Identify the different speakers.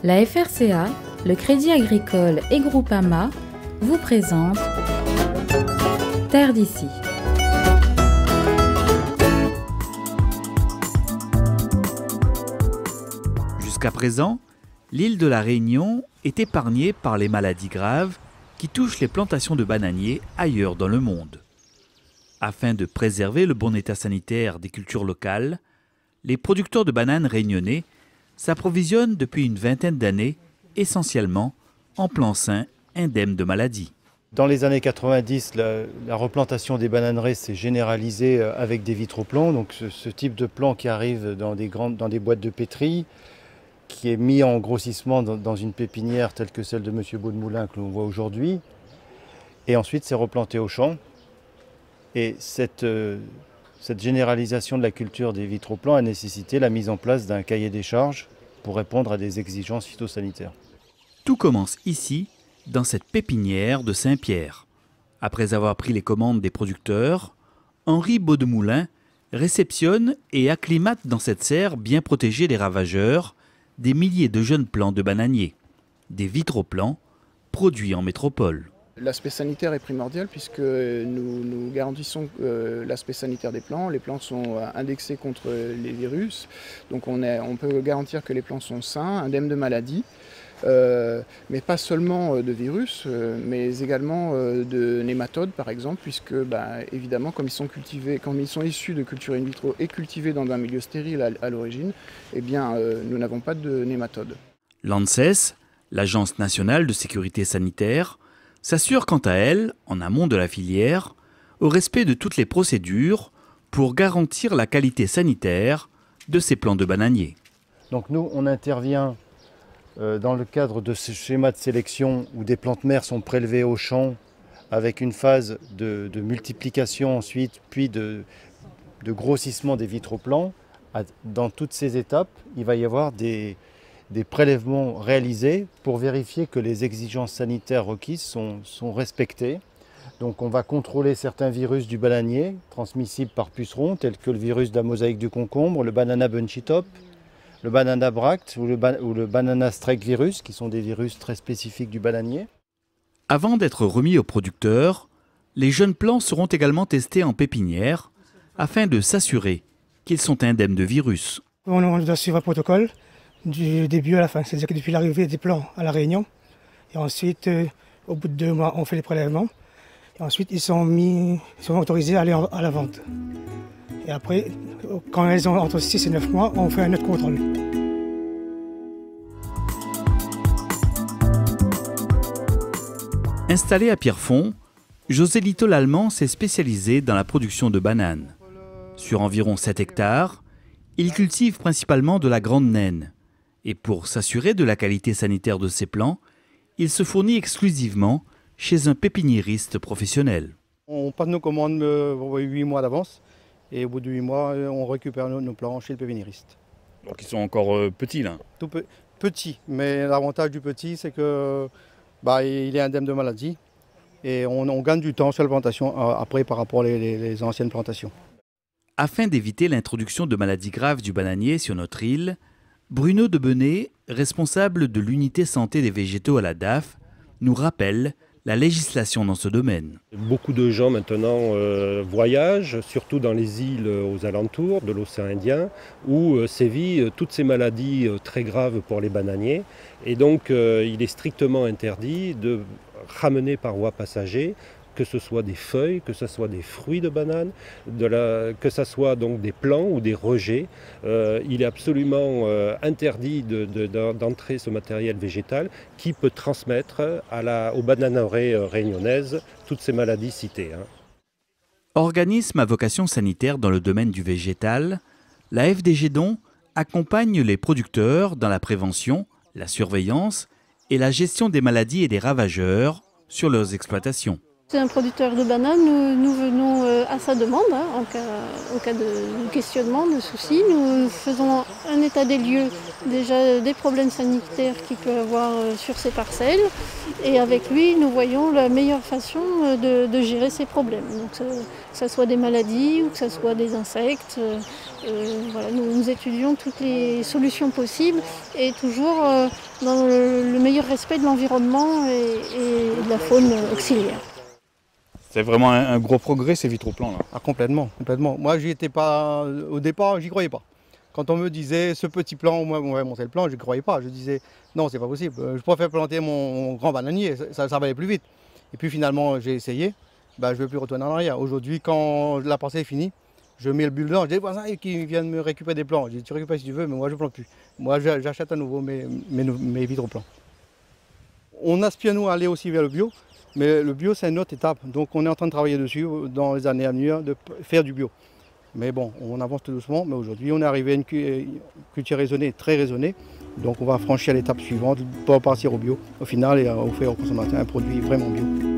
Speaker 1: La FRCA, le Crédit Agricole et Groupama vous présentent Terre d'ici.
Speaker 2: Jusqu'à présent, l'île de la Réunion est épargnée par les maladies graves qui touchent les plantations de bananiers ailleurs dans le monde. Afin de préserver le bon état sanitaire des cultures locales, les producteurs de bananes réunionnais s'approvisionnent depuis une vingtaine d'années essentiellement en plants sains indemnes de maladies.
Speaker 3: Dans les années 90, la replantation des bananeraies s'est généralisée avec des vitroplants. Donc ce type de plant qui arrive dans des boîtes de pétri, qui est mis en grossissement dans une pépinière telle que celle de M. Baudemoulin que l'on voit aujourd'hui. Et ensuite, c'est replanté au champ. Et cette généralisation de la culture des vitroplants a nécessité la mise en place d'un cahier des charges pour répondre à des exigences phytosanitaires.
Speaker 2: Tout commence ici, dans cette pépinière de Saint-Pierre. Après avoir pris les commandes des producteurs, Henri Baudemoulin réceptionne et acclimate dans cette serre bien protégée des ravageurs des milliers de jeunes plants de bananiers, des vitroplants produits en métropole.
Speaker 4: L'aspect sanitaire est primordial puisque nous garantissons l'aspect sanitaire des plants. Les plants sont indexés contre les virus, donc on peut garantir que les plants sont sains, indemnes de maladies, mais pas seulement de virus, mais également de nématodes par exemple, puisque évidemment comme ils sont issus de culture in vitro et cultivés dans un milieu stérile à l'origine, eh bien nous n'avons pas de nématodes.
Speaker 2: L'ANSES, l'Agence nationale de sécurité sanitaire, s'assure quant à elle, en amont de la filière, au respect de toutes les procédures pour garantir la qualité sanitaire de ces plants de bananiers.
Speaker 3: Donc nous, on intervient dans le cadre de ce schéma de sélection où des plantes mères sont prélevées au champ avec une phase de multiplication ensuite, puis de grossissement des vitroplants. Dans toutes ces étapes, il va y avoir des prélèvements réalisés pour vérifier que les exigences sanitaires requises sont respectées. Donc on va contrôler certains virus du bananier transmissibles par pucerons, tels que le virus de la mosaïque du concombre, le banana bunchy top, le banana bract ou le banana strike virus, qui sont des virus très spécifiques du bananier.
Speaker 2: Avant d'être remis aux producteurs, les jeunes plants seront également testés en pépinière afin de s'assurer qu'ils sont indemnes de virus.
Speaker 5: On doit suivre un protocole du début à la fin, c'est-à-dire que depuis l'arrivée des plants à la Réunion, et ensuite, au bout de 2 mois, on fait les prélèvements, et ensuite ils sont autorisés à aller à la vente. Et après, quand elles ont entre 6 et 9 mois, on fait un autre contrôle.
Speaker 2: Installé à Pierrefonds, José Lito l'Allemand s'est spécialisé dans la production de bananes. Sur environ 7 hectares, il cultive principalement de la grande naine. Et pour s'assurer de la qualité sanitaire de ses plants, il se fournit exclusivement chez un pépiniériste professionnel.
Speaker 6: On passe nos commandes 8 mois d'avance et au bout de 8 mois, on récupère nos plants chez le pépiniériste.
Speaker 2: Donc ils sont encore petits là?
Speaker 6: Tout petit, mais l'avantage du petit, c'est que il est indemne de maladie et on gagne du temps sur la plantation après par rapport aux anciennes plantations.
Speaker 2: Afin d'éviter l'introduction de maladies graves du bananier sur notre île, Bruno Debenet, responsable de l'unité santé des végétaux à la DAF, nous rappelle la législation dans ce domaine.
Speaker 7: Beaucoup de gens maintenant voyagent, surtout dans les îles aux alentours de l'océan Indien, où sévissent toutes ces maladies très graves pour les bananiers. Et donc il est strictement interdit de ramener par voie passager, que ce soit des feuilles, que ce soit des fruits de banane, que ce soit donc des plants ou des rejets. Il est absolument interdit d'entrer ce matériel végétal qui peut transmettre aux bananeraies réunionnaises toutes ces maladies citées.
Speaker 2: Organisme à vocation sanitaire dans le domaine du végétal, la FDG Don accompagne les producteurs dans la prévention, la surveillance et la gestion des maladies et des ravageurs sur leurs exploitations.
Speaker 8: C'est un producteur de bananes, nous venons à sa demande, en cas de questionnement, de soucis. Nous faisons un état des lieux, déjà des problèmes sanitaires qu'il peut avoir sur ses parcelles. Et avec lui, nous voyons la meilleure façon de gérer ces problèmes. Donc, que ce soit des maladies ou que ce soit des insectes. Voilà, nous étudions toutes les solutions possibles et toujours dans le meilleur respect de l'environnement et de la faune auxiliaire.
Speaker 9: C'est vraiment un gros progrès ces vitraux plans là.
Speaker 6: Ah, complètement, complètement. Moi j'y étais pas, au départ j'y croyais pas. Quand on me disait ce petit plan, moi on va monter le plan, je ne croyais pas. Je disais non, c'est pas possible. Je préfère planter mon grand bananier, ça va aller plus vite. Et puis finalement j'ai essayé, je ne veux plus retourner en arrière. Aujourd'hui quand la parcelle est finie, je mets le bulle dedans, j'ai des voisins qui viennent me récupérer des plants. Je dis tu récupères si tu veux, mais moi je ne plante plus. Moi j'achète à nouveau mes vitraux plans. On aspire nous à aller aussi vers le bio. Mais le bio, c'est une autre étape. Donc on est en train de travailler dessus dans les années à venir, de faire du bio. Mais bon, on avance tout doucement. Mais aujourd'hui, on est arrivé à une culture raisonnée, très raisonnée. Donc on va franchir l'étape suivante pour partir au bio. Au final, et offrir aux consommateurs un produit vraiment bio.